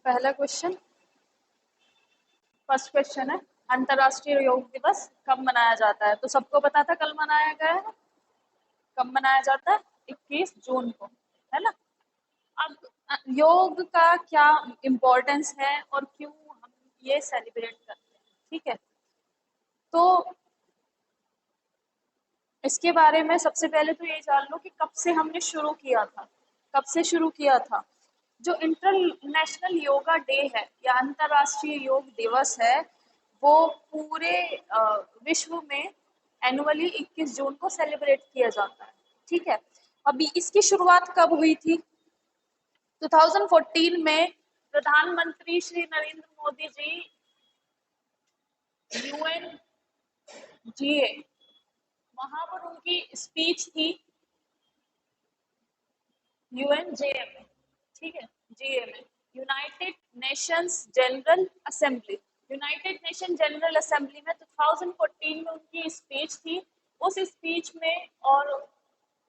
पहला question, first question है, अंतर्राष्ट्रीय योग दिवस कब मनाया जाता है? तो सबको पता था कल मनाया गया है। कब मनाया जाता है? 21 जून को, है ना। अब योग का क्या इम्पोर्टेंस है और क्यों हम ये सेलिब्रेट करते हैं, ठीक है। तो इसके बारे में सबसे पहले तो ये जान लो कि कब से हमने शुरू किया था। कब से शुरू किया था? जो इंटरनेशनल योगा डे है या अंतर्राष्ट्रीय योग दिवस है, वो पूरे विश्व में एनुअली 21 जून को सेलिब्रेट किया जाता है, ठीक है। अभी इसकी शुरुआत कब हुई थी? 2014 में प्रधानमंत्री श्री नरेंद्र मोदी जी यूएन जीए, वहां पर उनकी स्पीच थी यूएनजीए में, ठीक है, जीए में, United Nations general assembly. United nation general assembly में 2014 में उनकी स्पीच थी। उस स्पीच में और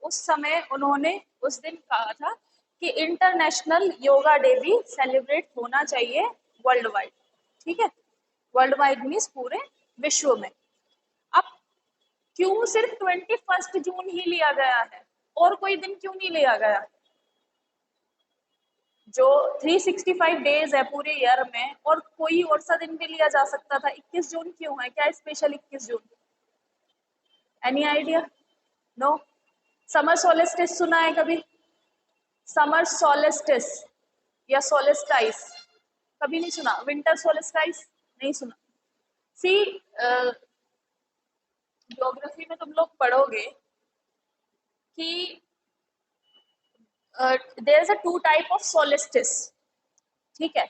उस समय उन्होंने उस दिन कहा था कि इंटरनेशनल योगा डे भी सेलिब्रेट होना चाहिए वर्ल्ड वाइड, ठीक है। वर्ल्ड वाइड मीन्स पूरे विश्व में। अब क्यों सिर्फ 21 जून ही लिया गया है और कोई दिन क्यों नहीं लिया गया? जो 365 डेज है पूरे ईयर में और कोई और सा दिन भी लिया जा सकता था, 21 जून क्यों है? क्या special 21 June? Any idea? No. Summer solstice सुना है कभी? समर सोलिस्टिस या सोलिस्टाइस कभी नहीं सुना? विंटर सोलिस्टाइस नहीं सुना? सी, ज्योग्राफी में तुम लोग पढ़ोगे कि there is a two type of solstice, ठीक है।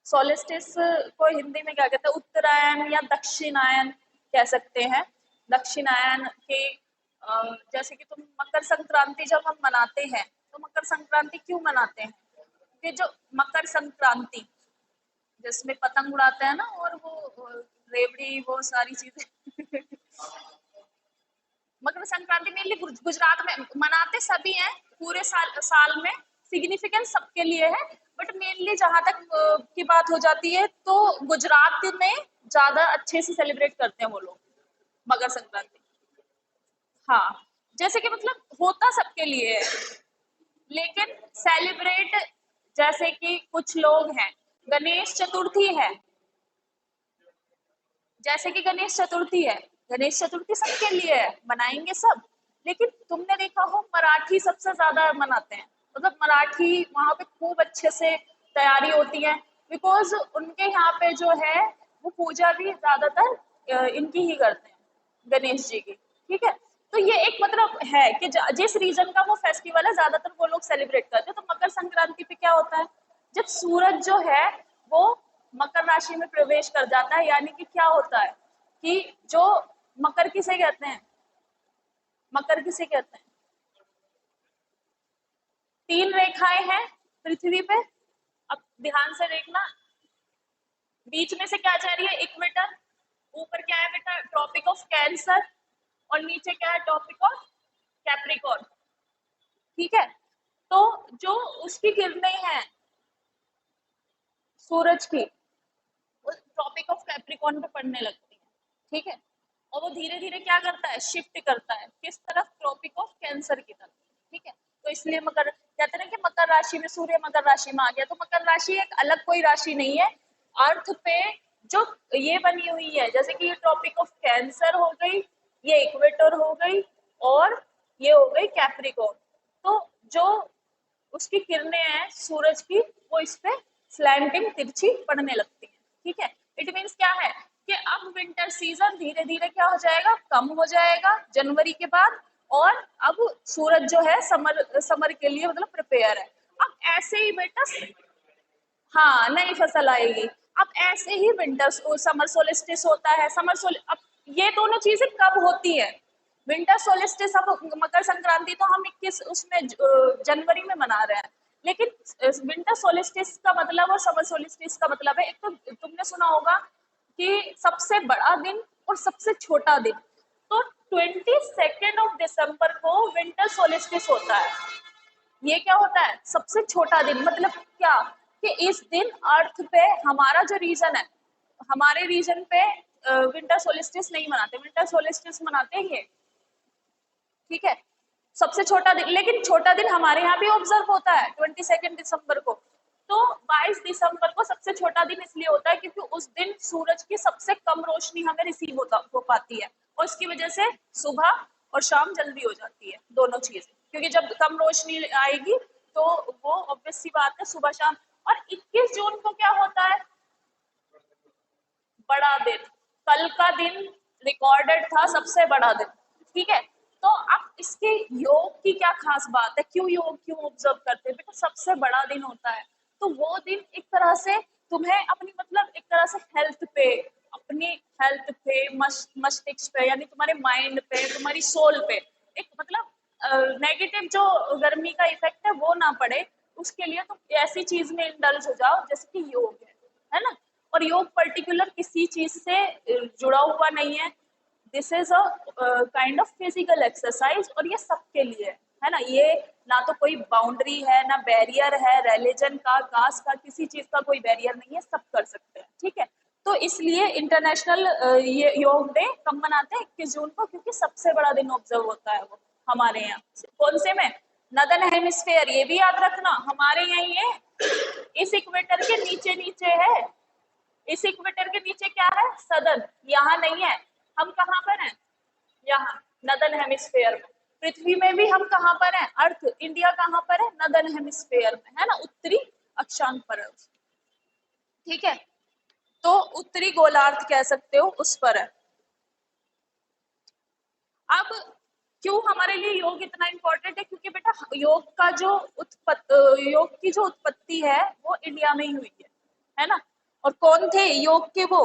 सोलिस्टिस को हिंदी में क्या कहते हैं? उत्तरायण या दक्षिणायन कह सकते हैं। दक्षिणायन के जैसे कि तुम मकर संक्रांति जब हम मनाते हैं, तो मकर संक्रांति क्यों मनाते हैं? कि जो मकर संक्रांति जिसमें पतंग उड़ाते हैं ना, और वो रेवड़ी, वो सारी चीजें मकर संक्रांति मेनली गुजरात में मनाते सभी हैं, पूरे साल में सिग्निफिकेंस सबके लिए है, बट मेनली जहां तक की बात हो जाती है तो गुजरात में ज्यादा अच्छे से सेलिब्रेट करते हैं वो लोग मकर संक्रांति। हाँ, जैसे कि मतलब होता सबके लिए है, लेकिन सेलिब्रेट जैसे कि कुछ लोग हैं, गणेश चतुर्थी है, जैसे कि गणेश चतुर्थी है, गणेश चतुर्थी सबके लिए है, मनाएंगे सब। लेकिन तुमने देखा हो मराठी सबसे ज्यादा मनाते हैं, मतलब मराठी वहां पे खूब अच्छे से तैयारी होती है, बिकॉज उनके यहाँ पे जो है वो पूजा भी ज्यादातर इनकी ही करते हैं, गणेश जी की, ठीक है। तो ये एक मतलब है कि जिस रीजन का वो फेस्टिवल है ज्यादातर वो लोग सेलिब्रेट करते हैं। तो मकर संक्रांति पे क्या होता है? जब सूरज जो है वो मकर राशि में प्रवेश कर जाता है, यानी कि क्या होता है कि जो मकर किसे कहते हैं? मकर किसे कहते हैं? 3 रेखाएं हैं पृथ्वी पे। अब ध्यान से देखना, बीच में से क्या जा रही है? इक्वेटर। ऊपर क्या है बेटा? Tropic of Cancer. और नीचे क्या है? ट्रॉपिक ऑफ कैप्रिकॉर्न, ठीक है। तो जो उसकी किरणें हैं सूरज की, वो ट्रॉपिक ऑफ कैप्रिकॉर्न पे पड़ने लगती है, ठीक है। और वो धीरे धीरे क्या करता है? शिफ्ट करता है किस तरफ? ट्रॉपिक ऑफ कैंसर की तरफ, ठीक है। तो इसलिए मकर कहते हैं कि मकर राशि में सूर्य मकर राशि में आ गया। तो मकर राशि एक अलग कोई राशि नहीं है, अर्थ पे जो ये बनी हुई है, जैसे कि ये ट्रॉपिक ऑफ कैंसर हो गई, ये इक्वेटर हो गई, और ये हो गई कैप्रिकॉर्न। तो जो उसकी किरणें हैं सूरज की, वो इस पे स्लैंटिंग तिरछी पड़ने लगती है, ठीक है। इट मीन्स क्या है कि अब विंटर सीजन धीरे धीरे क्या हो जाएगा? कम हो जाएगा जनवरी के बाद, और अब सूरज जो है समर के लिए मतलब प्रिपेयर है। अब ऐसे ही बेटा, हाँ, नई फसल आएगी। अब ऐसे ही विंटर समर सोलिस्टिस होता है। अब ये दोनों चीजें कब होती है? विंटर सोलिस्टिस, अब मकर संक्रांति तो हम 21 उसमें जनवरी में मना रहे हैं, लेकिन विंटर सोलिस्टिस का मतलब और समर सोलिस्टिस का मतलब है, एक तो तुमने सुना होगा कि सबसे बड़ा दिन और सबसे छोटा दिन। तो 22 दिसंबर को विंटर सोलिस्टिस होता है। ये क्या होता है? सबसे छोटा दिन, मतलब क्या? कि इस दिन अर्थ पे हमारा जो रीजन है, हमारे रीजन पे विंटर सोलिस्टिस नहीं मनाते, विंटर सोलिस्टिस मनाते हैं ये, ठीक है। सबसे छोटा दिन, लेकिन छोटा दिन हमारे यहाँ भी ऑब्जर्व होता है 22 दिसंबर को। तो 22 दिसंबर को सबसे छोटा दिन इसलिए होता है क्योंकि उस दिन सूरज की सबसे कम रोशनी हमें रिसीव हो पाती है, और इसकी वजह से सुबह और शाम जल्दी हो जाती है दोनों चीजें, क्योंकि जब कम रोशनी आएगी तो वो ऑब्वियस सी बात है सुबह शाम। और 21 जून को क्या होता है? बड़ा दिन। कल का दिन रिकॉर्डेड था सबसे बड़ा दिन, ठीक है। तो अब इसके योग की क्या खास बात है, क्यों योग क्यों ऑब्जर्व करते हैं? बेटा सबसे बड़ा दिन होता है, तो वो दिन एक तरह से तुम्हें अपनी मतलब एक तरह से हेल्थ पे, अपनी हेल्थ पे, मस्तिष्क पे, यानी तुम्हारे माइंड पे, तुम्हारी सोल पे एक मतलब नेगेटिव जो गर्मी का इफेक्ट है वो ना पड़े, उसके लिए तुम ऐसी चीज में इंडल्ज हो जाओ जैसे कि योग है ना। और योग पर्टिकुलर किसी चीज से जुड़ा हुआ नहीं है, this is a kind of physical exercise, और ये सबके लिए है ना। ये ना तो कोई बाउंड्री है ना बैरियर है, रिलीजन का, कास्ट का, किसी चीज का कोई बैरियर नहीं है, सब कर सकते हैं, ठीक है। तो इसलिए इंटरनेशनल ये योग डे कब मनाते हैं? 21 जून को, क्योंकि सबसे बड़ा दिन ऑब्जर्व होता है वो हमारे यहाँ। कौन से में? नदन हेमिस्फेयर, ये भी याद रखना हमारे यहाँ ये इस इक्वेटर के नीचे नीचे है। इस इक्वेटर के नीचे क्या है? सदर्न, यहाँ नहीं है। हम कहाँ पर हैं? यहाँ नदन हेमिस्फेयर में। पृथ्वी में भी हम कहाँ पर हैं? अर्थ, इंडिया कहाँ पर है? नदन हेमिस्फेयर में, है ना, उत्तरी अक्षांश पर है, ठीक है। तो उत्तरी गोलार्ध कह सकते हो, उस पर है। अब क्यों हमारे लिए योग इतना इम्पोर्टेंट है? क्योंकि बेटा योग का जो योग की जो उत्पत्ति है वो इंडिया में ही हुई है ना। और कौन थे योग के? वो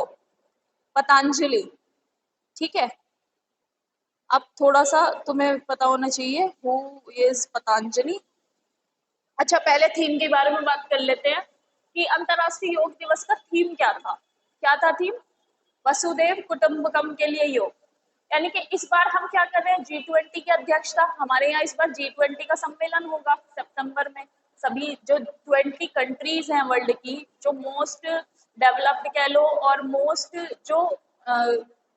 पतंजलि, ठीक है। अब थोड़ा सा तुम्हें पता होना चाहिए हु इज पतंजलि। अच्छा, पहले थीम के बारे में बात कर लेते हैं कि अंतरराष्ट्रीय योग दिवस का थीम क्या था। क्या था थीम? वसुदेव कुटुंबकम के लिए योग। यानी कि इस बार हम क्या कर रहे हैं? G20 की अध्यक्षता। हमारे यहाँ इस बार G20 का सम्मेलन होगा सितंबर में। सभी जो 20 कंट्रीज हैं वर्ल्ड की, जो मोस्ट डेवलप्ड कह लो और मोस्ट जो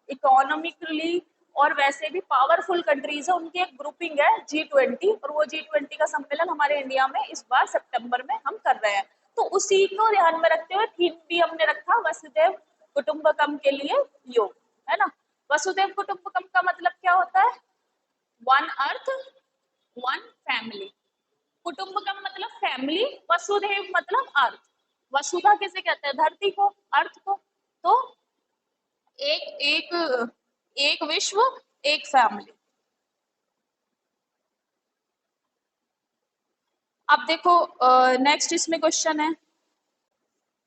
इकोनॉमिकली और वैसे भी पावरफुल कंट्रीज है, उनकी एक ग्रुपिंग है G20, और वो G20 का सम्मेलन हमारे इंडिया में इस बार सितंबर में हम कर रहे हैं। तो उसी को ध्यान में रखते हुए थीम भी हमने रखा वसुदेव कुटुंबकम के लिए योग, है ना। वसुदेव कुटुंबकम का मतलब क्या होता है? One earth one family. कुटुंबकम मतलब फैमिली, वसुदेव मतलब अर्थ। वसुधा किसे कहते हैं? धरती को, अर्थ को। तो एक एक एक विश्व, एक फैमिली। अब देखो नेक्स्ट इसमें क्वेश्चन है।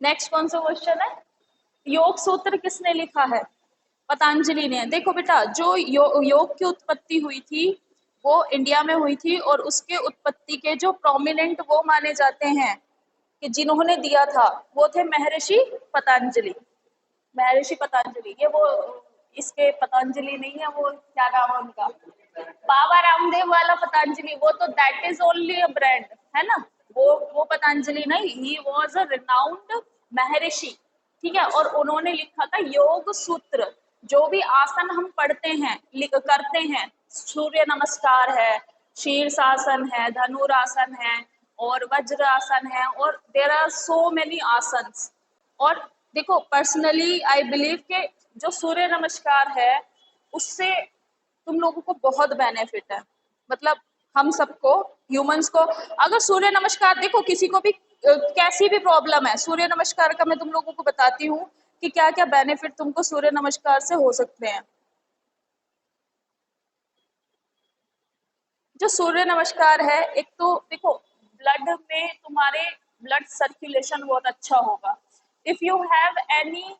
नेक्स्ट कौन सा क्वेश्चन है? योग सूत्र किसने लिखा है? पतंजलि ने। देखो बेटा, जो योग की उत्पत्ति हुई थी वो इंडिया में हुई थी, और उसके उत्पत्ति के जो प्रोमिनेंट वो माने जाते हैं कि जिन्होंने दिया था वो थे महर्षि पतंजलि। महर्षि पतंजलि, ये वो इसके पतंजलि नहीं है, वो क्या नाम है उनका, बाबा रामदेव वाला पतंजलि, वो तो that is only a brand, है ना। वो पतंजलि नहीं, ही वाज अ रिनाउंड महर्षि, ठीक है। और उन्होंने लिखा था योग सूत्र। जो भी आसन हम पढ़ते हैं, करते हैं, सूर्य नमस्कार है, शीर्षासन है, धनुरासन है, और वज्रासन है, और there are so many asanas. और देखो पर्सनली आई बिलीव के जो सूर्य नमस्कार है उससे तुम लोगों को बहुत बेनिफिट है। मतलब हम सबको, ह्यूमंस को, अगर सूर्य नमस्कार, देखो किसी को भी कैसी भी प्रॉब्लम है, सूर्य नमस्कार का मैं तुम लोगों को बताती हूँ कि क्या क्या बेनिफिट तुमको सूर्य नमस्कार से हो सकते हैं। जो सूर्य नमस्कार है, एक तो देखो ब्लड में तुम्हारे ब्लड सर्कुलेशन बहुत अच्छा होगा। If you have any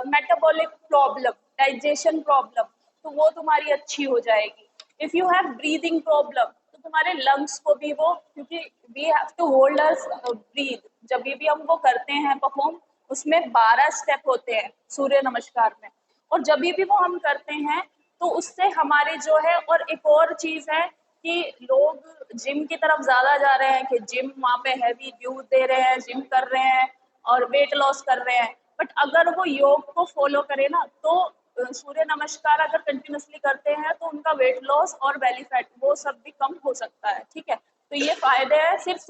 metabolic problem, digestion problem, तो वो तुम्हारी अच्छी हो जाएगी। If you have breathing problem, तो तुम्हारे लंग्स को भी वो, क्योंकि we have to hold us breath, जब भी हम वो करते हैं परफॉर्म, उसमें 12 स्टेप होते हैं सूर्य नमस्कार में, और जब भी वो हम करते हैं तो उससे हमारे जो है, और एक और चीज है कि लोग जिम की तरफ ज्यादा जा रहे हैं, कि जिम वहाँ पे हैवी ड्यूज दे रहे हैं, जिम कर रहे हैं और वेट लॉस कर रहे हैं। बट अगर वो योग को फॉलो करे ना, तो सूर्य नमस्कार अगर कंटिन्यूसली करते हैं तो उनका वेट लॉस और बेली फैट वो सब भी कम हो सकता है। ठीक है, तो ये फायदे हैं सिर्फ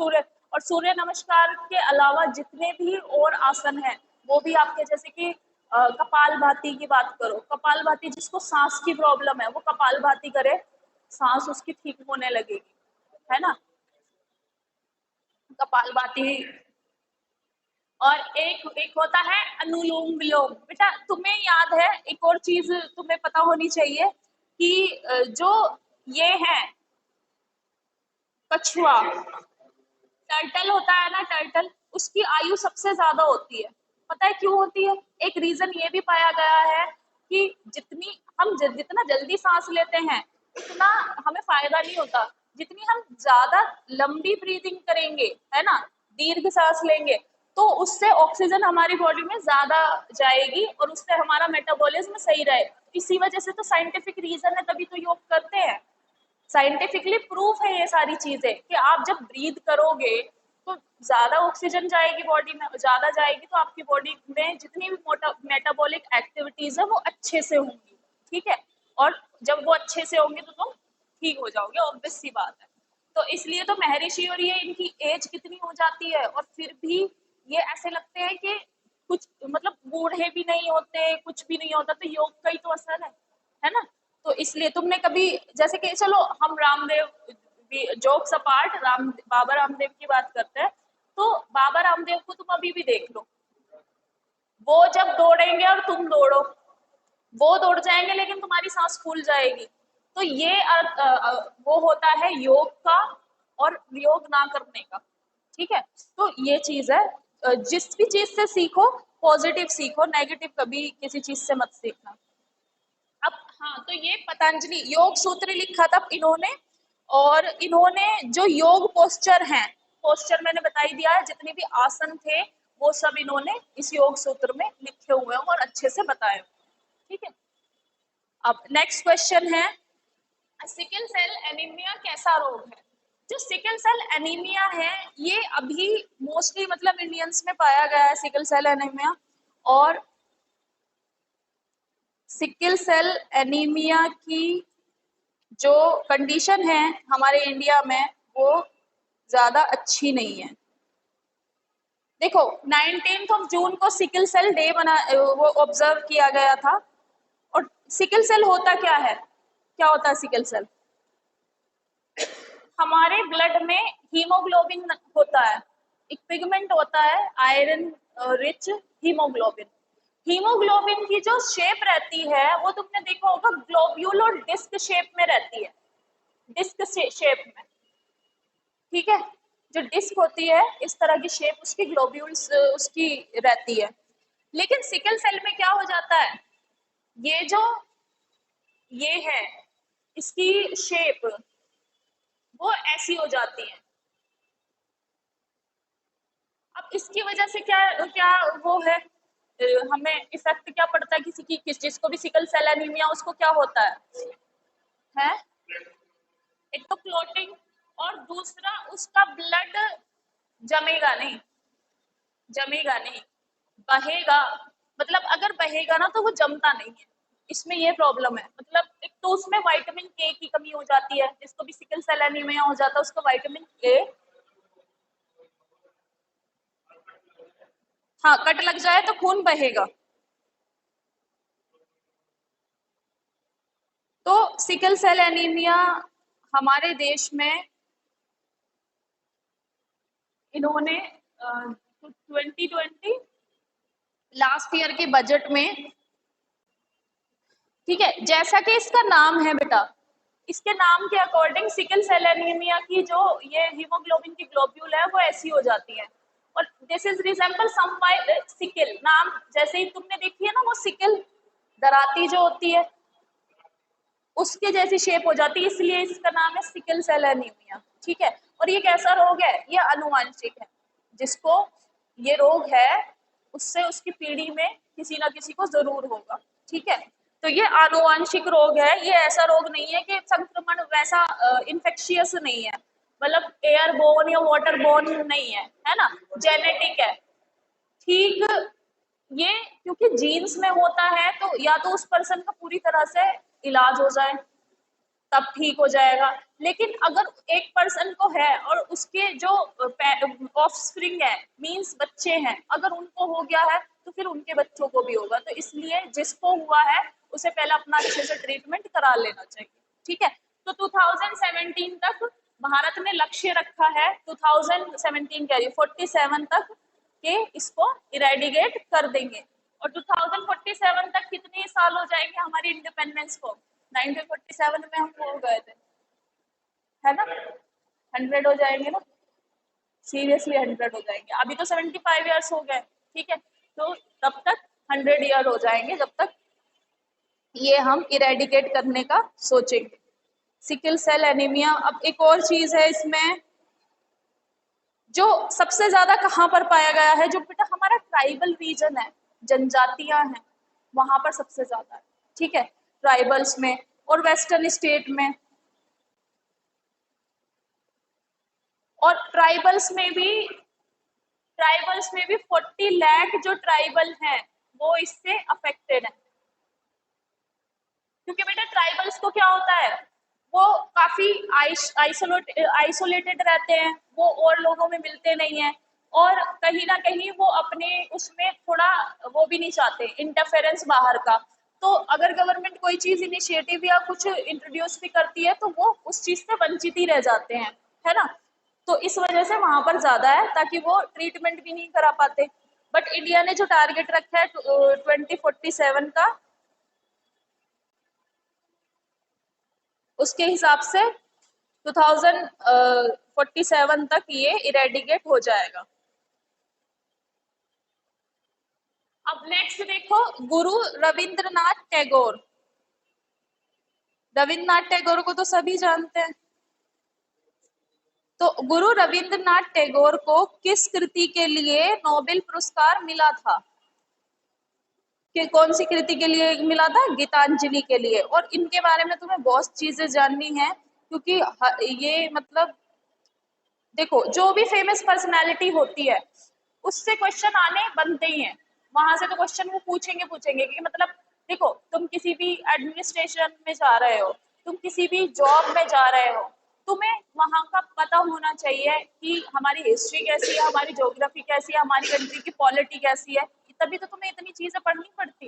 सूर्य नमस्कार के अलावा जितने भी और आसन हैं वो भी आपके, जैसे कि कपाल भाती की बात करो, कपाल भाती जिसको सांस की प्रॉब्लम है वो कपाल भाती करे, सांस उसकी ठीक होने लगेगी, है ना। कपाल भाती। और एक एक होता है अनुलोम विलोम। बेटा तुम्हें याद है, एक और चीज तुम्हें पता होनी चाहिए कि जो ये है कछुआ, टर्टल होता है ना, टर्टल, उसकी आयु सबसे ज्यादा होती है। पता है क्यों होती है? एक रीजन ये भी पाया गया है कि जितना जल्दी सांस लेते हैं उतना हमें फायदा नहीं होता। जितनी हम ज्यादा लंबी ब्रीदिंग करेंगे, है ना, दीर्घ सांस लेंगे, तो उससे ऑक्सीजन हमारी बॉडी में ज्यादा जाएगी और उससे हमारा मेटाबॉलिज्म सही रहे। इसी वजह से तो साइंटिफिक रीजन है, तभी तो योग करते हैं। साइंटिफिकली प्रूफ है ये सारी चीजें कि आप जब ब्रीद करोगे तो ज्यादा ऑक्सीजन जाएगी बॉडी में, ज्यादा जाएगी तो आपकी बॉडी में जितनी भी मेटाबॉलिक एक्टिविटीज है वो अच्छे से होंगी। ठीक है, और जब वो अच्छे से होंगे तो तुम ठीक हो जाओगे, ऑब्वियस सी बात है। तो इसलिए तो महर्षि, और ये इनकी एज कितनी हो जाती है और फिर भी ये ऐसे लगते हैं कि कुछ मतलब बूढ़े भी नहीं होते, कुछ भी नहीं होता, तो योग का ही तो असर है ना। तो इसलिए तुमने कभी, जैसे कि चलो हम रामदेव, जोक्स अपार्ट, बाबा रामदेव की बात करते हैं, तो बाबा रामदेव को तुम अभी भी देख लो, वो जब दौड़ेंगे और तुम दौड़ो, वो दौड़ जाएंगे लेकिन तुम्हारी सांस फूल जाएगी। तो ये वो होता है योग का और योग ना करने का। ठीक है, तो ये चीज है, जिस भी चीज से सीखो पॉजिटिव सीखो, नेगेटिव कभी किसी चीज से मत सीखना। अब हाँ, तो ये पतंजलि योग सूत्र लिखा था इन्होंने, और इन्होंने जो योग पोस्चर हैं, पोस्चर मैंने बता ही दिया है, जितने भी आसन थे वो सब इन्होंने इस योग सूत्र में लिखे हुए हैं और अच्छे से बताए। ठीक है, अब नेक्स्ट क्वेश्चन है, सिकल सेल एनीमिया कैसा रोग है? जो सिकल सेल एनीमिया है ये अभी मोस्टली मतलब इंडियंस में पाया गया है सिकल सेल एनीमिया। और सिकल सेल एनीमिया की जो कंडीशन है हमारे इंडिया में वो ज्यादा अच्छी नहीं है। देखो 19 जून को सिकल सेल डे वो ऑब्जर्व किया गया था। और सिकल सेल होता क्या है, क्या होता है सिकल सेल? हमारे ब्लड में हीमोग्लोबिन होता है, एक पिगमेंट होता है आयरन रिच हीमोग्लोबिन। हीमोग्लोबिन की जो शेप रहती है वो तुमने देखा होगा, ग्लोब्यूल और डिस्क शेप में रहती है, डिस्क शेप में। ठीक है, जो डिस्क होती है इस तरह की शेप उसकी, ग्लोब्यूल्स उसकी रहती है। लेकिन सिकल सेल में क्या हो जाता है, ये जो ये है इसकी शेप वो ऐसी हो जाती है। अब इसकी वजह से क्या क्या वो है, हमें इफेक्ट क्या पड़ता है किसी की, किस जिसको भी सिकल सेल एनीमिया उसको क्या होता है? एक तो क्लोटिंग, और दूसरा उसका ब्लड जमेगा नहीं, जमेगा नहीं, बहेगा। मतलब अगर बहेगा ना तो वो जमता नहीं है, इसमें ये प्रॉब्लम है। मतलब एक तो उसमें विटामिन के की कमी हो जाती है, जिसको भी सिकल सेल एनीमिया हो जाता है उसको विटामिन के, हाँ कट लग जाए तो खून बहेगा। तो सिकल सेल एनीमिया हमारे देश में इन्होंने 2020 लास्ट ईयर के बजट में, ठीक है, जैसा कि इसका नाम है बेटा, इसके नाम के अकॉर्डिंग सिकल सेल एनीमिया की जो ये हीमोग्लोबिन की ग्लोब्यूल है वो ऐसी हो जाती है। और this is resemble some sickle, नाम जैसे ही तुमने देखी है ना वो सिकल दराती जो होती है उसके जैसी शेप हो जाती है, इसलिए इसका नाम है सिकल सेल एनीमिया। ठीक है, और ये कैसा रोग है, ये आनुवांशिक है, जिसको ये रोग है उससे उसकी पीढ़ी में किसी ना किसी को जरूर होगा। ठीक है, तो ये आनुवांशिक रोग है, ये ऐसा रोग नहीं है कि संक्रमण वैसा इन्फेक्शियस नहीं है, मतलब एयर बोर्न या वाटर बोर्न नहीं है, है ना, जेनेटिक है। ठीक, ये क्योंकि जीन्स में होता है तो या तो उस पर्सन का पूरी तरह से इलाज हो जाए तब ठीक हो जाएगा, लेकिन अगर एक पर्सन को है और उसके जो ऑफस्प्रिंग है, मींस बच्चे हैं, अगर उनको हो गया है तो फिर उनके बच्चों को भी होगा। तो इसलिए जिसको हुआ है उसे पहले अपना अच्छे से ट्रीटमेंट करा लेना चाहिए, ठीक है। तो 2017 तक भारत ने लक्ष्य रखा है, 2017 कह रही 47 तक के इसको इरेडिकेट कर देंगे। और 2047 तक कितने साल हो जाएंगे हमारी इंडिपेंडेंस को? 1947 में हम हो गए थे, है ना, 100 हो जाएंगे ना, सीरियसली 100 हो जाएंगे। अभी तो 75 ईयर्स हो गए, ठीक है, तो तब तक 100 ईयर हो जाएंगे जब तक ये हम इरेडिकेट करने का सोचेंगे। Sickle cell anaemia. अब एक और चीज है इसमें, जो सबसे ज्यादा कहाँ पर पाया गया है, जो बेटा हमारा ट्राइबल रीजन है, जनजातियां हैं, वहां पर सबसे ज्यादा है, ठीक है, ट्राइबल्स में और वेस्टर्न स्टेट में। और ट्राइबल्स में भी 40 लाख जो ट्राइबल हैं वो इससे अफेक्टेड है। क्योंकि बेटा ट्राइबल्स को क्या होता है, वो काफी आइसोलेटेड रहते हैं, वो और लोगों में मिलते नहीं है, और कहीं ना कहीं वो अपने उसमें थोड़ा वो भी नहीं चाहते इंटरफेरेंस बाहर का। तो अगर गवर्नमेंट कोई चीज इनिशिएटिव या कुछ इंट्रोड्यूस भी करती है तो वो उस चीज से वंचित ही रह जाते हैं, है ना। तो इस वजह से वहां पर ज्यादा है, ताकि वो ट्रीटमेंट भी नहीं करा पाते। बट इंडिया ने जो टारगेट रखा है 2047 का, उसके हिसाब से 2047 तक ये इरेडिकेट हो जाएगा। अब नेक्स्ट देखो, गुरु रविंद्रनाथ टैगोर। रविंद्रनाथ टैगोर को तो सभी जानते हैं। तो गुरु रविंद्रनाथ टैगोर को किस कृति के लिए नोबेल पुरस्कार मिला था? कि कौन सी कृति के लिए मिला था? गीतांजलि के लिए। और इनके बारे में तुम्हें बहुत चीजें जाननी है, क्योंकि ये मतलब देखो, जो भी फेमस पर्सनालिटी होती है उससे क्वेश्चन आने बनते ही हैं, वहां से तो क्वेश्चन वो पूछेंगे पूछेंगे कि मतलब देखो, तुम किसी भी एडमिनिस्ट्रेशन में जा रहे हो, तुम किसी भी जॉब में जा रहे हो, तुम्हें वहां का पता होना चाहिए कि हमारी हिस्ट्री कैसी है, हमारी ज्योग्राफी कैसी है, हमारी कंट्री की पॉलिटी कैसी है, तभी तो तुम्हें इतनी चीजें पढ़नी पड़ती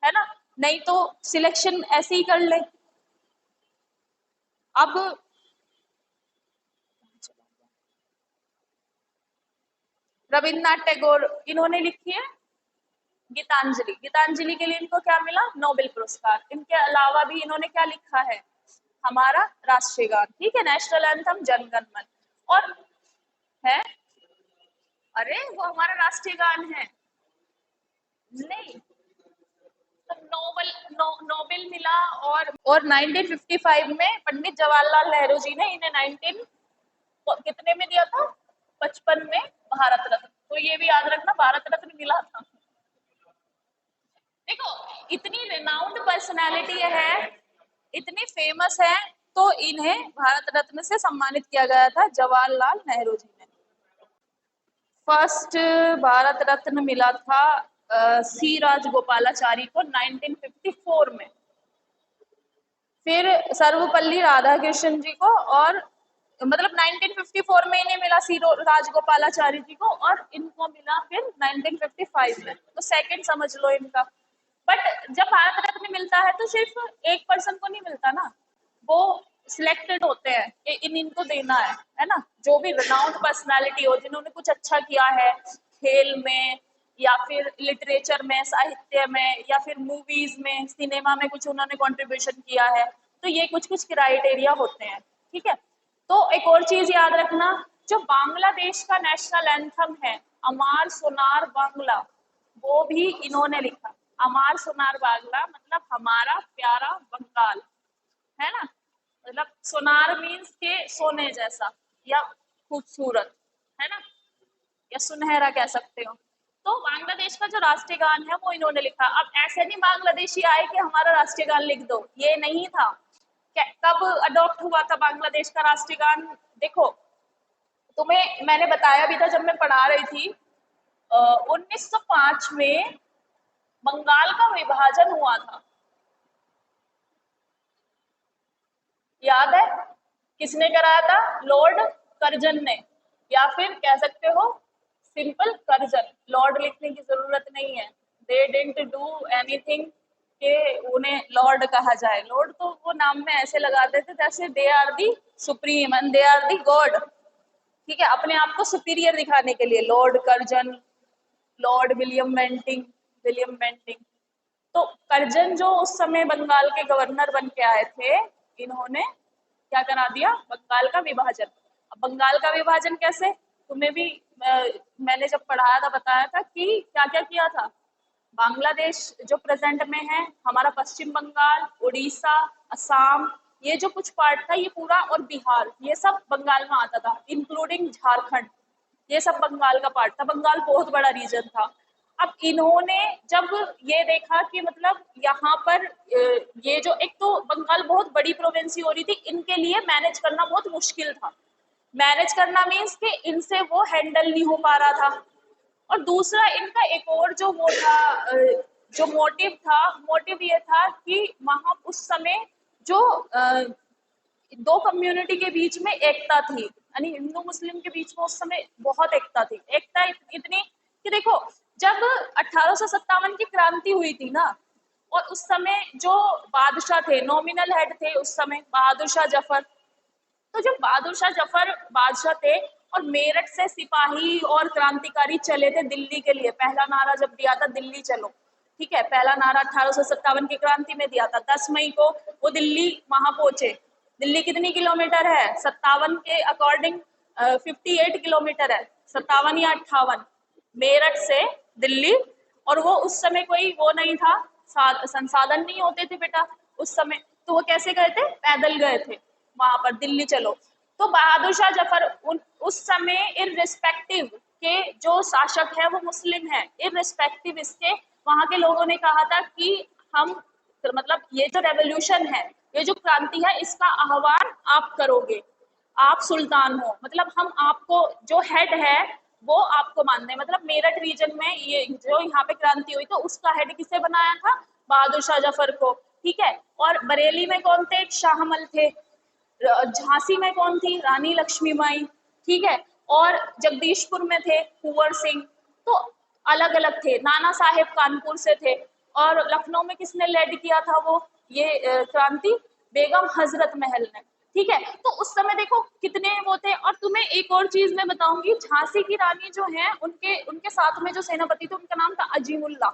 है ना। नहीं तो सिलेक्शन ऐसे ही कर ले। अब रविन्द्रनाथ टैगोर इन्होंने लिखी है गीतांजलि। गीतांजलि के लिए इनको क्या मिला? नोबेल पुरस्कार। इनके अलावा भी इन्होंने क्या लिखा है? हमारा राष्ट्रीय गान, ठीक है, नेशनल एंथम, जनगण मन। और है, अरे वो हमारा राष्ट्रीय गान है। नहीं, तो नोबेल मिला। और 1955 में पंडित जवाहरलाल नेहरू जी ने इन्हें 19 कितने में दिया था? 55 में भारत रत्न। तो ये भी याद रखना, भारत रत्न मिला था। देखो, इतनी रिनाउंड पर्सनालिटी है, इतनी फेमस है, तो इन्हें भारत रत्न से सम्मानित किया गया था जवाहरलाल नेहरू जी ने। फर्स्ट भारत रत्न मिला था सी राजगोपालाचारी को 1954 में। फिर सर्वपल्ली राधाकृष्णन जी को, और मतलब 1954 में इन्हें मिला सी राजगोपालाचारी जी को, और इनको मिला फिर 1955 में। तो सेकंड समझ लो इनका। बट जब भारत रत्न मिलता है तो सिर्फ एक पर्सन को नहीं मिलता ना, वो सिलेक्टेड होते हैं कि इनको देना है ना, जो भी रिनाउंड पर्सनालिटी हो, जिन्होंने कुछ अच्छा किया है खेल में या फिर लिटरेचर में, साहित्य में, या फिर मूवीज में, सिनेमा में कुछ उन्होंने कंट्रीब्यूशन किया है। तो ये कुछ कुछ क्राइटेरिया होते हैं, ठीक है। तो एक और चीज याद रखना, जो बांग्लादेश का नेशनल एंथम है, अमार सोनार बांग्ला, वो भी इन्होंने लिखा। अमार सोनार बांग्ला मतलब हमारा प्यारा बंगाल, है ना, मतलब सोनार मीन्स के सोने जैसा या खूबसूरत, है ना, या सुनहरा कह सकते हो। तो बांग्लादेश बांग्लादेश का जो राष्ट्रीय गान है वो इन्होंने लिखा। अब ऐसे नहीं बांग्लादेशी आए कि हमारा राष्ट्रीय गान लिख दो, ये नहीं था। कब अडॉप्ट हुआ था बांग्लादेश का राष्ट्रीय गान? देखो, तुम्हें मैंने बताया भी था जब मैं पढ़ा रही थी, 1905 में बंगाल का विभाजन हुआ था। याद है? किसने कराया था? लॉर्ड कर्जन ने, या फिर कह सकते हो सिंपल कर्जन। लॉर्ड लिखने की जरूरत नहीं है। दे डिडंट डू एनीथिंग कि उन्हें लॉर्ड कहा जाए। लॉर्ड तो वो नाम में ऐसे लगाते थे जैसे they are the supreme and they are the god, ठीक है, अपने आप को सुपीरियर दिखाने के लिए। Lord Curzon, Lord William Bentinck. तो कर्जन जो उस समय बंगाल के गवर्नर बन के आए थे, इन्होंने क्या करा दिया? बंगाल का विभाजन। अब बंगाल का विभाजन कैसे? तुम्हें भी मैंने जब पढ़ाया था बताया था कि क्या क्या किया था। बांग्लादेश जो प्रेजेंट में है, हमारा पश्चिम बंगाल, उड़ीसा, असम, ये जो कुछ पार्ट था ये पूरा, और बिहार, ये सब बंगाल में आता था, इंक्लूडिंग झारखंड, ये सब बंगाल का पार्ट था। बंगाल बहुत बड़ा रीजन था। अब इन्होंने जब ये देखा कि मतलब यहाँ पर ये जो, एक तो बंगाल बहुत बड़ी प्रोविंसी हो रही थी, इनके लिए मैनेज करना बहुत मुश्किल था। मैनेज करना मीन्स कि इनसे वो हैंडल नहीं हो पा रहा था। और दूसरा इनका एक और जो वो था, जो मोटिव ये था कि वहां उस समय जो दो कम्युनिटी के बीच में एकता थी, यानी हिंदू मुस्लिम के बीच में उस समय बहुत एकता थी। एकता इतनी कि देखो, जब 1857 की क्रांति हुई थी ना, और उस समय जो बादशाह थे, नॉमिनल हेड थे उस समय बहादुर शाह जफर। तो जब बहादुर शाह जफर बादशाह थे और मेरठ से सिपाही और क्रांतिकारी चले थे दिल्ली के लिए, पहला नारा जब दिया था दिल्ली चलो, ठीक है, पहला नारा 1857 की क्रांति में दिया था। 10 मई को वो दिल्ली वहां पहुंचे। दिल्ली कितनी किलोमीटर है? 57 के अकॉर्डिंग 58 किलोमीटर है, 57 या 58, मेरठ से दिल्ली। और वो उस समय कोई वो नहीं था, संसाधन नहीं होते थे बेटा उस समय, तो वो कैसे गए थे? पैदल गए थे वहां पर, दिल्ली चलो। तो बहादुर शाह जफर उस समय इररिस्पेक्टिव के जो शासक है वो मुस्लिम है, इररिस्पेक्टिव इसके, वहां के लोगों ने कहा था कि हम, मतलब ये जो रेवोल्यूशन है, ये जो क्रांति है, इसका आह्वान आप करोगे, आप सुल्तान हो, मतलब हम आपको जो हेड है वो आपको मानते हैं। मतलब मेरठ रीजन में ये जो यहाँ पे क्रांति हुई, तो उसका हेड किसे बनाया था? बहादुर शाह जफर को, ठीक है। और बरेली में कौन थे? शाहमल थे। झांसी में कौन थी? रानी लक्ष्मीबाई, ठीक है। और जगदीशपुर में थे कुंवर सिंह। तो अलग अलग थे। नाना साहेब कानपुर से थे। और लखनऊ में किसने लेड किया था वो ये क्रांति? बेगम हजरत महल ने, ठीक है। तो उस समय देखो कितने वो थे। और तुम्हें एक और चीज मैं बताऊंगी, झांसी की रानी जो है, उनके उनके साथ में जो सेनापति थे उनका नाम था अजीमुल्ला,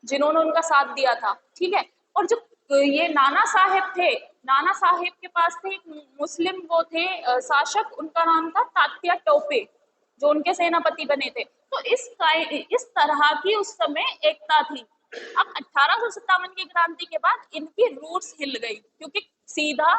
जिन्होंने उनका साथ दिया था, ठीक है। और जो ये नाना साहेब थे, नाना साहेब के पास थे एक मुस्लिम वो थे शासक, उनका नाम था तात्या टोपे, जो उनके सेनापति बने थे। तो इस तरह की उस समय एकता थी। अब 1857 की क्रांति के बाद इनकी रूट्स हिल गई, क्योंकि सीधा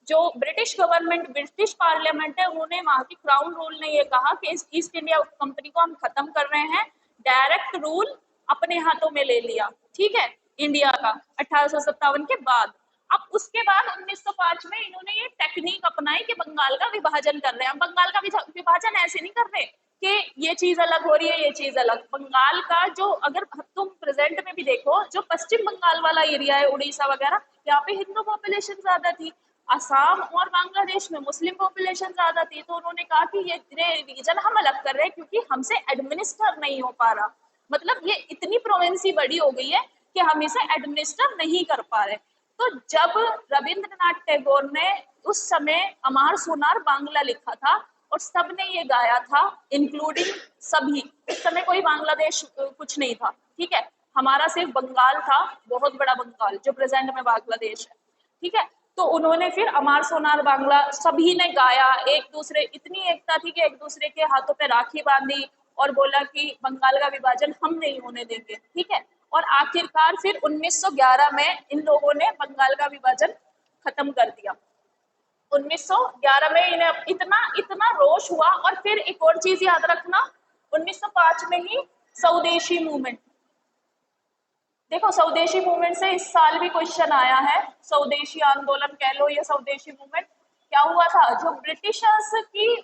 जो ब्रिटिश गवर्नमेंट, ब्रिटिश पार्लियामेंट है, उन्होंने, वहां की क्राउन रूल ने ये कहा कि इस ईस्ट इंडिया कंपनी को हम खत्म कर रहे हैं, डायरेक्ट रूल अपने हाथों में ले लिया, ठीक है, इंडिया का 1857 के बाद। अब उसके बाद 1905 में इन्होंने ये टेक्निक अपनाई कि बंगाल का विभाजन कर रहे हैं। बंगाल का विभाजन ऐसे नहीं कर रहे कि ये चीज अलग हो रही है, ये चीज अलग। बंगाल का जो, अगर तुम प्रेजेंट में भी देखो, जो पश्चिम बंगाल वाला एरिया है, उड़ीसा वगैरह, यहाँ पे हिंदू पॉपुलेशन ज्यादा थी। असम और बांग्लादेश में मुस्लिम पॉपुलेशन ज्यादा थी। तो उन्होंने कहा कि ये रीजन हम अलग कर रहे हैं क्योंकि हमसे एडमिनिस्टर नहीं हो पा रहा। मतलब ये इतनी प्रोविंसी बड़ी हो गई है कि हम इसे एडमिनिस्टर नहीं कर पा रहे। तो जब रविंद्रनाथ टैगोर ने उस समय अमार सोनार बांग्ला लिखा था और सबने ये गाया था, इंक्लूडिंग सभी, उस समय कोई बांग्लादेश कुछ नहीं था, ठीक है, हमारा सिर्फ बंगाल था, बहुत बड़ा बंगाल जो प्रेजेंट में बांग्लादेश है, ठीक है। तो उन्होंने फिर अमार सोनार बांग्ला सभी ने गाया, एक दूसरे, इतनी एकता थी कि एक दूसरे के हाथों पे राखी बांधी और बोला कि बंगाल का विभाजन हम नहीं होने देंगे, ठीक है। और आखिरकार फिर 1911 में इन लोगों ने बंगाल का विभाजन खत्म कर दिया। 1911 में इन्हें इतना इतना रोष हुआ। और फिर एक और चीज याद रखना, 1905 में ही स्वदेशी मूवमेंट। देखो स्वदेशी मूवमेंट से इस साल भी क्वेश्चन आया है, स्वदेशी आंदोलन कह लो या स्वदेशी मूवमेंट। क्या हुआ था, जो ब्रिटिशर्स की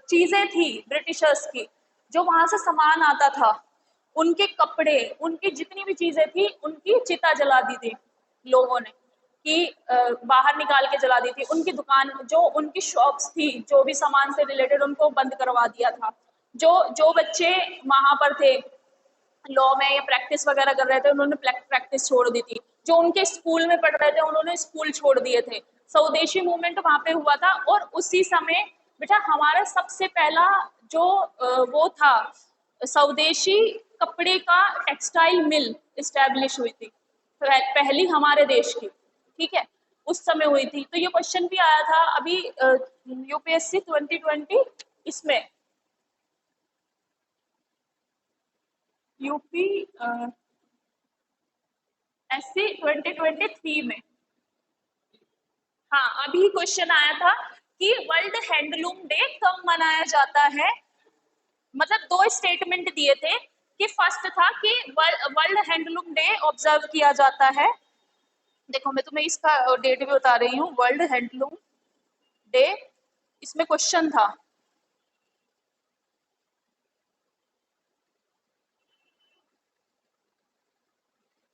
चीजें थी, ब्रिटिशर्स की जो वहां से सामान आता था, उनके कपड़े, उनकी जितनी भी चीजें थी, उनकी चिता जला दी थी लोगों ने, कि बाहर निकाल के जला दी थी। उनकी दुकान, जो उनकी शॉप्स थी, जो भी सामान से रिलेटेड, उनको बंद करवा दिया था। जो जो बच्चे वहां पर थे लॉ में या प्रैक्टिस वगैरह कर रहे थे, उन्होंने प्रैक्टिस छोड़ दी थी। जो उनके स्कूल में पढ़ रहे थे, उन्होंने स्कूल छोड़ दिए थे। स्वदेशी मूवमेंट वहां पे हुआ था। और उसी समय बेटा हमारा सबसे पहला जो वो था, स्वदेशी कपड़े का टेक्सटाइल मिल इस्टेब्लिश हुई थी, पहली हमारे देश की। ठीक है, उस समय हुई थी। तो ये क्वेश्चन भी आया था अभी यूपीएससी 2020 इसमें, यूपी एससी 2023 में। हाँ, अभी क्वेश्चन आया था कि वर्ल्ड हैंडलूम डे कब मनाया जाता है। मतलब दो स्टेटमेंट दिए थे कि फर्स्ट था कि वर्ल्ड हैंडलूम डे ऑब्जर्व किया जाता है। देखो मैं तुम्हें इसका डेट भी बता रही हूँ, वर्ल्ड हैंडलूम डे, इसमें क्वेश्चन था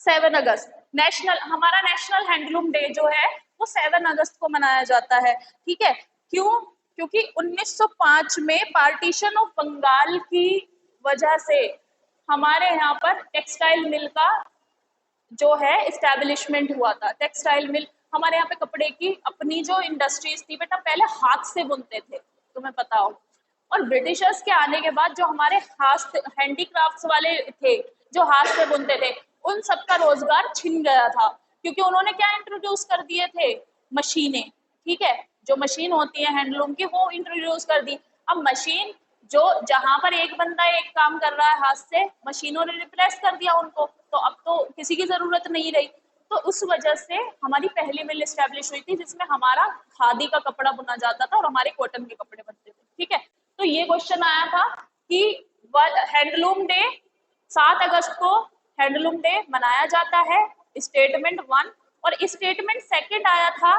7 अगस्त। नेशनल, हमारा नेशनल हैंडलूम डे जो है वो 7 अगस्त को मनाया जाता है। ठीक है, क्यों? क्योंकि 1905 में पार्टीशन ऑफ बंगाल की वजह से हमारे यहाँ पर टेक्सटाइल मिल का जो है इस्टेब्लिशमेंट हुआ था। टेक्सटाइल मिल, हमारे यहाँ पे कपड़े की अपनी जो इंडस्ट्रीज थी बेटा, पहले हाथ से बुनते थे, तुम्हें पता हो। और ब्रिटिशर्स के आने के बाद जो हमारे हाथ हैंडीक्राफ्ट्स वाले थे, जो हाथ से बुनते थे, उन सबका रोजगार छिन गया था। क्योंकि उन्होंने क्या इंट्रोड्यूस कर दिए थे, मशीनें। ठीक है, जो मशीन होती है हैंडलूम की, वो इंट्रोड्यूस कर दी। अब मशीन, जो जहां पर एक बंदा एक काम कर रहा है हाथ से, मशीनों ने रिप्लेस कर दिया उनको, तो अब तो किसी की जरूरत नहीं रही। तो उस वजह से हमारी पहली मिल स्टैब्लिश हुई थी, जिसमें हमारा खादी का कपड़ा बुना जाता था और हमारे कॉटन के कपड़े बनते थे। ठीक है, तो ये क्वेश्चन आया था कि हैंडलूम डे 7 अगस्त को हैंडलूम डे मनाया जाता है, स्टेटमेंट 1। और स्टेटमेंट 2 आया था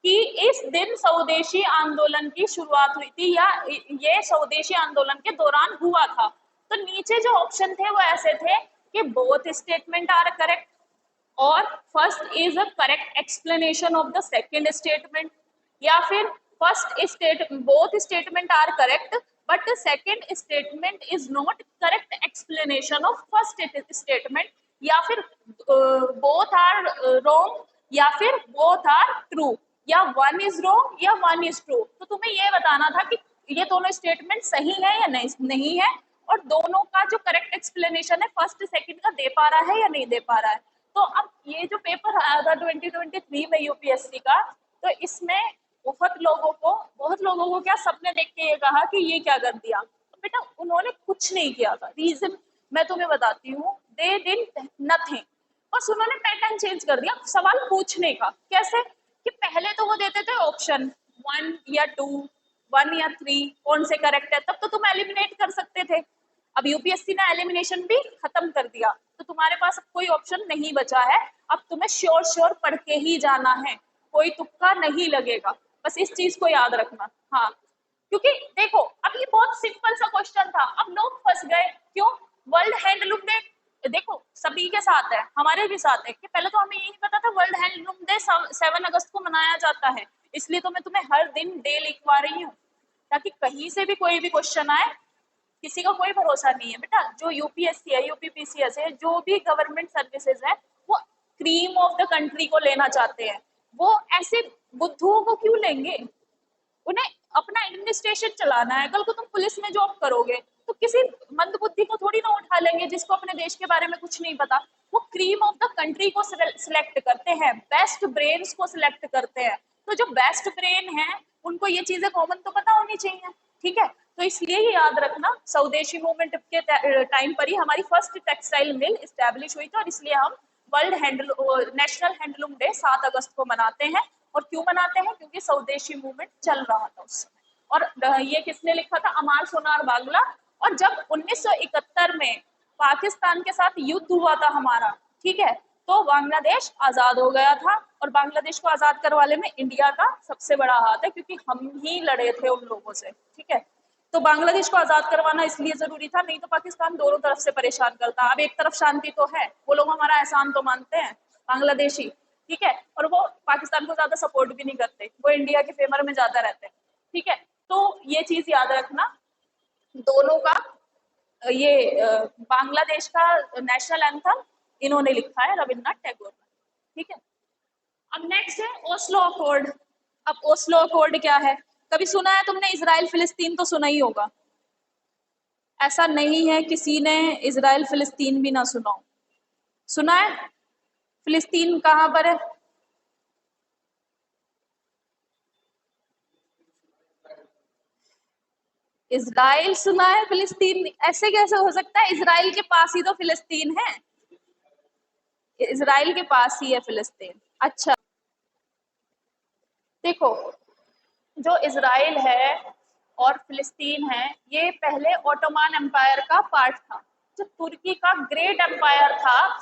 कि इस दिन स्वदेशी आंदोलन की शुरुआत हुई थी, या ये स्वदेशी आंदोलन के दौरान हुआ था। तो नीचे जो ऑप्शन थे वो ऐसे थे कि बोथ स्टेटमेंट आर करेक्ट, और first is a correct explanation of the second statement, या फिर first state both statement are correct but second statement is not correct explanation of first statement, या फिर बोथ आर रॉन्ग, या फिर both are true, या one is wrong या one is true. तो तुम्हें ये बताना था कि ये दोनों स्टेटमेंट सही है या नहीं है, और दोनों का जो करेक्ट एक्सप्लेनेशन है फर्स्ट सेकंड का दे पा रहा है या नहीं दे पा रहा है। तो अब ये जो पेपर आया था 2023 में यूपीएससी का, तो इसमें बहुत लोगों को क्या सपने देख के ये कहा कि ये क्या कर दिया। तो बेटा उन्होंने कुछ नहीं किया था। रीजन मैं तुम्हें बताती हूँ, दे डिड नथिंग। बस उन्होंने पैटर्न चेंज कर दिया सवाल पूछने का। कैसे? कि पहले तो वो देते थे ऑप्शन 1 या 2, 1 या 3, कौन से करेक्ट है, तब तो तुम एलिमिनेट कर सकते थे। अब यूपीएससी ने एलिमिनेशन भी खत्म कर दिया, तो तुम्हारे पास अब कोई ऑप्शन नहीं बचा है। अब तुम्हें श्योर श्योर पढ़ के ही जाना है, कोई तुक्का नहीं लगेगा। बस इस चीज को याद रखना। हाँ, क्योंकि देखो अब ये बहुत सिंपल सा क्वेश्चन था, अब लोग फंस गए। क्यों? वर्ल्ड हैंडलूम डे देखो सभी के साथ है, हमारे भी साथ है। कि पहले तो हमें यही नहीं पता था वर्ल्ड हैंडलूम डे 7 अगस्त को मनाया जाता है। इसलिए तो मैं तुम्हें हर दिन डे लिखवा रही हूँ, ताकि कहीं से भी कोई भी क्वेश्चन आए, किसी का कोई भरोसा नहीं है बेटा। जो यूपीएससी है, यूपीपीसीएस है, जो भी गवर्नमेंट सर्विसेज है, वो क्रीम ऑफ द कंट्री को लेना चाहते हैं। वो ऐसे बुद्धुओं को क्यों लेंगे? उन्हें अपना एडमिनिस्ट्रेशन चलाना है। कल को तुम पुलिस में जॉब करोगे तो किसी मंदबुद्धि को थोड़ी ना उठा लेंगे जिसको अपने देश के बारे में कुछ नहीं पता। वो क्रीम ऑफ द कंट्री को सिलेक्ट करते हैं, बेस्ट ब्रेन्स को सिलेक्ट करते हैं। तो जो बेस्ट ब्रेन है उनको ये चीजें कॉमन तो पता होनी चाहिए। ठीक है, तो इसलिए ही याद रखना, स्वदेशी मूवमेंट के टाइम पर ही हमारी फर्स्ट टेक्सटाइल मिल स्टैब्लिश हुई थी, और इसलिए हम नेशनल हैंडलूम डे 7 अगस्त को मनाते हैं। और क्यों मनाते हैं? क्योंकि स्वदेशी मूवमेंट चल रहा था उस समय। और ये किसने लिखा था? अमार सोनार बांग्ला। और जब 1971 में पाकिस्तान के साथ युद्ध हुआ था हमारा, ठीक है, तो बांग्लादेश आजाद हो गया था, और बांग्लादेश को आजाद करवाने में इंडिया का सबसे बड़ा हाथ है, क्योंकि हम ही लड़े थे उन लोगों से, ठीक है। तो बांग्लादेश को आजाद करवाना इसलिए जरूरी था, नहीं तो पाकिस्तान दोनों तरफ से परेशान करता। अब एक तरफ शांति तो है, वो लोग हमारा एहसान तो मानते हैं बांग्लादेशी, ठीक है, और वो पाकिस्तान को ज्यादा सपोर्ट भी नहीं करते, वो इंडिया के फेवर में ज्यादा रहते हैं, ठीक है। तो ये चीज याद रखना, दोनों का ये बांग्लादेश का नेशनल एंथम इन्होंने लिखा है, रविन्द्रनाथ टैगोर ने, ठीक है। अब नेक्स्ट है ओस्लो अकॉर्ड। अब ओस्लो अकॉर्ड क्या है? कभी सुना है तुमने? इजराइल फिलिस्तीन तो सुना ही होगा, ऐसा नहीं है किसी ने इजराइल फिलिस्तीन भी ना सुना हो। सुना है? फिलिस्तीन कहाँ पर है? इजराइल सुना है, फिलिस्तीन ऐसे कैसे हो सकता है? इजराइल के पास ही तो फिलिस्तीन है, इजराइल के पास ही है फिलिस्तीन। अच्छा, देखो, जो इजराइल है और फिलिस्तीन है, ये पहले ओटोमान एम्पायर का पार्ट था। जो तुर्की का ग्रेट एम्पायर था,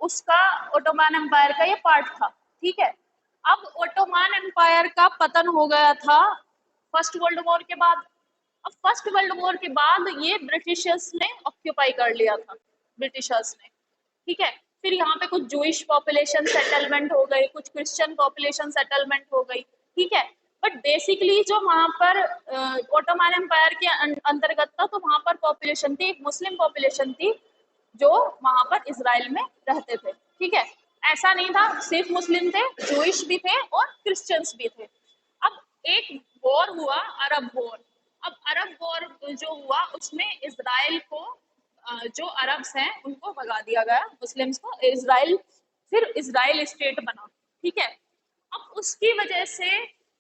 उसका ओटोमान एम्पायर का ये पार्ट था, ठीक है। अब ओटोमान एम्पायर का पतन हो गया था फर्स्ट वर्ल्ड वॉर के बाद। अब फर्स्ट वर्ल्ड वॉर के बाद ये ब्रिटिशर्स ने ऑक्यूपाई कर लिया था, ब्रिटिशर्स ने, ठीक है। फिर यहाँ पे कुछ जूइश पॉपुलेशन सेटलमेंट हो गई, कुछ क्रिश्चियन पॉपुलेशन सेटलमेंट हो गई, ठीक है। बट बेसिकली जो वहां पर ओटोमान एम्पायर के अंतर्गत था, तो वहां पर पॉपुलेशन थी, एक मुस्लिम पॉपुलेशन थी, जो वहां पर इसराइल में रहते थे, ठीक है। ऐसा नहीं था सिर्फ मुस्लिम थे, जूइश भी थे और क्रिश्चियंस भी थे। अब एक वॉर हुआ, अरब वॉर। अब अरब वॉर जो हुआ, उसमें इसराइल को जो अरब्स हैं उनको भगा दिया गया, मुस्लिम्स को। इसराइल फिर इसराइल स्टेट बना, ठीक है। अब उसकी वजह से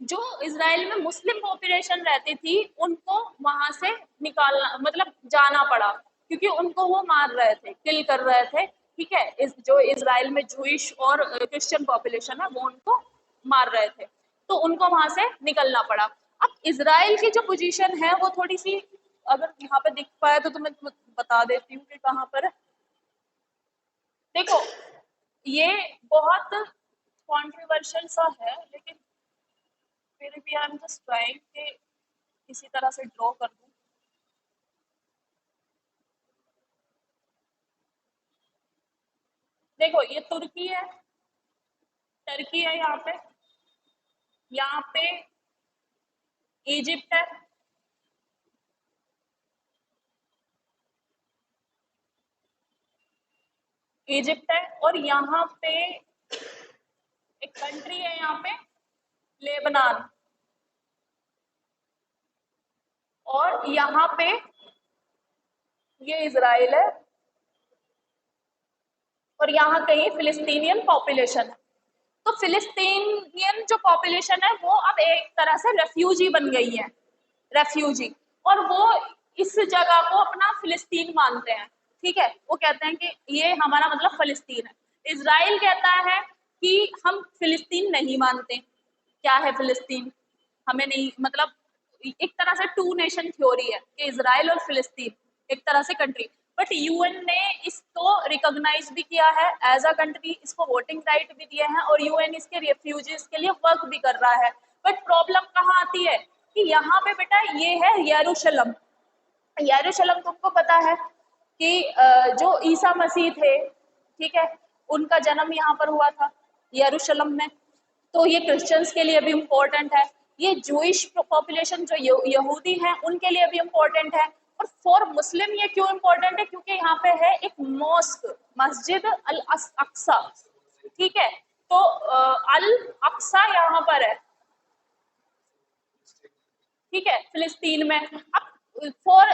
जो इसराइल में मुस्लिम पॉपुलेशन रहती थी, उनको वहां से निकालना, मतलब जाना पड़ा, क्योंकि उनको वो मार रहे थे, किल कर रहे थे, ठीक है। जो इसराइल में जूइश और क्रिश्चियन पॉपुलेशन है, वो उनको मार रहे थे, तो उनको वहां से निकलना पड़ा। अब इसराइल की जो पोजीशन है, वो थोड़ी सी, अगर यहाँ पे दिख पाया तो तुम्हें बता देती हूँ कि कहाँ पर है। देखो, ये बहुत कॉन्ट्रोवर्शियल सा है, लेकिन फिर भी आई एम जस्ट ट्राइंग कि किसी तरह से ड्रॉ कर दूं। देखो, ये तुर्की है, टर्की है, यहाँ पे इजिप्ट है, इजिप्ट है, और यहाँ पे एक कंट्री है, यहाँ पे लेबनान, और यहाँ पे ये इसराइल है, और यहाँ कहीं फिलिस्तीनियन पॉपुलेशन है। तो फिलिस्तीनियन जो पॉपुलेशन है, वो अब एक तरह से रेफ्यूजी बन गई है, रेफ्यूजी, और वो इस जगह को अपना फिलिस्तीन मानते हैं, ठीक है। वो कहते हैं कि ये हमारा मतलब फिलिस्तीन है। इसराइल कहता है कि हम फिलिस्तीन नहीं मानते। क्या है फिलिस्तीन? हमें नहीं, मतलब एक तरह से टू नेशन थ्योरी है कि इसराइल और फिलिस्तीन एक तरह से कंट्री। बट यूएन ने इसको रिकॉग्नाइज भी किया है एज अ कंट्री, इसको वोटिंग राइट भी दिए हैं, और यूएन इसके रेफ्यूजीज के लिए वर्क भी कर रहा है। बट प्रॉब्लम कहाँ आती है कि यहाँ पे बेटा ये है यरूशलेम। यरूशलेम तुमको पता है कि जो ईसा मसीह थे, ठीक है, उनका जन्म यहाँ पर हुआ था, यरूशलेम में। तो ये क्रिश्चियंस के लिए भी इम्पोर्टेंट है, ये जूइश पॉपुलेशन जो यहूदी हैं उनके लिए भी इम्पोर्टेंट है, और फॉर मुस्लिम ये क्यों इम्पोर्टेंट है? क्योंकि यहाँ पे है एक मॉस्क, मस्जिद अल अक्सा, ठीक है। तो अल अक्सा यहाँ पर है, ठीक है, फिलिस्तीन में। अब फॉर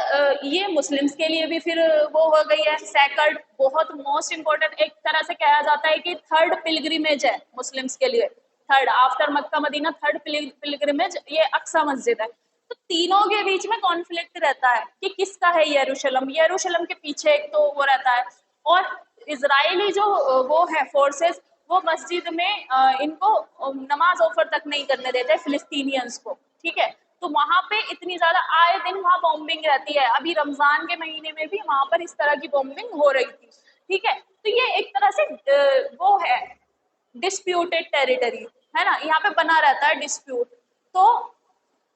ये मुस्लिम्स के लिए भी फिर वो हो गई है सैक्रड, बहुत मोस्ट इम्पोर्टेंट, एक तरह से कहा जाता है कि थर्ड पिलग्रिमेज है मुस्लिम्स के लिए, third after Mecca Medina, third pilgrimage ये अक्सा मस्जिद है। तो तीनों के बीच में कॉन्फ्लिक्ट रहता है कि किसका है यरूशलेम। यरूशलेम के पीछे एक तो वो रहता है, और इजरायली जो वो है फोर्सेस, वो मस्जिद में इनको नमाज ऑफर तक नहीं करने देते फिलिस्तीनियंस को, ठीक है। तो वहां पे इतनी ज्यादा आए दिन वहां बॉम्बिंग रहती है। अभी रमजान के महीने में भी वहां पर इस तरह की बॉम्बिंग हो रही थी। ठीक है, तो ये एक तरह से वो है डिस्प्यूटेड टेरिटरी, है ना, यहाँ पे बना रहता है डिस्प्यूट। तो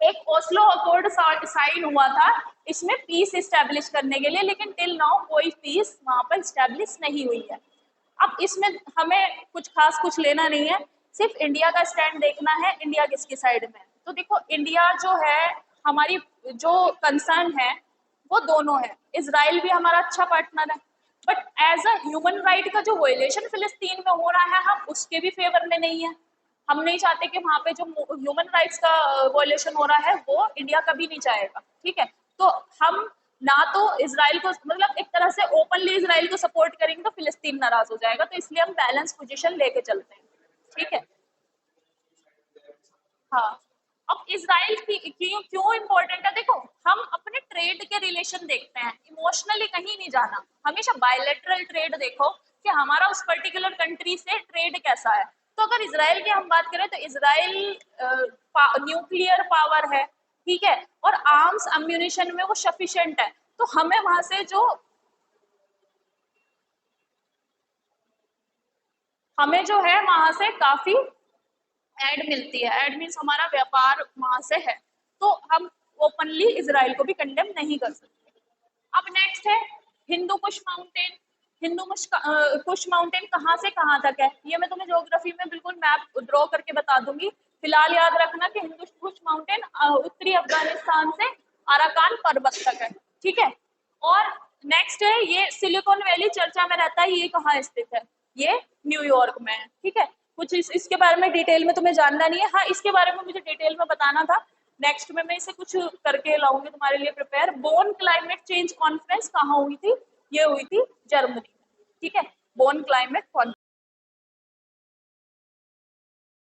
एक ओस्लो अकॉर्ड साइन हुआ था इसमें पीस इस्टेब्लिश करने के लिए, लेकिन टिल नाउ कोई पीस वहां पर इस्टेब्लिश नहीं हुई है। अब इसमें हमें कुछ खास कुछ लेना नहीं है, सिर्फ इंडिया का स्टैंड देखना है, इंडिया किसकी साइड में है। तो देखो इंडिया जो है, हमारी जो कंसर्न है वो दोनों है। इसराइल भी हमारा अच्छा पार्टनर है, but as a human right का जो वायलेशन फिलिस्तीन में हो रहा है, हम उसके भी फेवर में नहीं है। हम नहीं चाहते कि वहां पे जो ह्यूमन राइट्स का वायलेशन हो रहा है वो इंडिया कभी नहीं चाहेगा। ठीक है, तो हम ना तो इसराइल को, मतलब एक तरह से ओपनली इसराइल को सपोर्ट करेंगे तो फिलिस्तीन नाराज हो जाएगा, तो इसलिए हम बैलेंस पोजीशन लेके चलते हैं। ठीक है, हाँ। अब इसराइल की क्यों क्यों इम्पोर्टेंट है, देखो हम अपने ट्रेड के रिलेशन देखते हैं, इमोशनली कहीं नहीं जाना। हमेशा बायलैटरल ट्रेड देखो कि हमारा उस पर्टिकुलर कंट्री से ट्रेड कैसा है। तो अगर इसराइल की हम बात करें तो इसराइल न्यूक्लियर पावर है, ठीक है, और आर्म्स अम्यूनिशन में वो सफिशिएंट है। तो हमें वहां से जो हमें जो है वहां से काफी एड मिलती है। एड मीन्स हमारा व्यापार वहां से है, तो हम ओपनली इसराइल को भी कंडेम नहीं कर सकते। अब नेक्स्ट है हिंदू कुश माउंटेन। कुश माउंटेन कहाँ से कहाँ तक है, ये मैं तुम्हें ज्योग्राफी में बिल्कुल मैप ड्रॉ करके बता दूंगी। फिलहाल याद रखना कि हिंदू कुश माउंटेन उत्तरी अफगानिस्तान से अराकान पर्वत तक है। ठीक है, और नेक्स्ट है ये सिलिकॉन वैली चर्चा में रहता है, ये कहाँ स्थित है, ये न्यूयॉर्क में है। ठीक है, कुछ इसके बारे में डिटेल में तुम्हें जानना नहीं है, हाँ इसके बारे में मुझे डिटेल में बताना था। नेक्स्ट में मैं इसे कुछ करके लाऊंगी तुम्हारे लिए prepare. Bone climate change conference कहाँ हुई थी, ये हुई थी जर्मनी में। ठीक है, बोन क्लाइमेट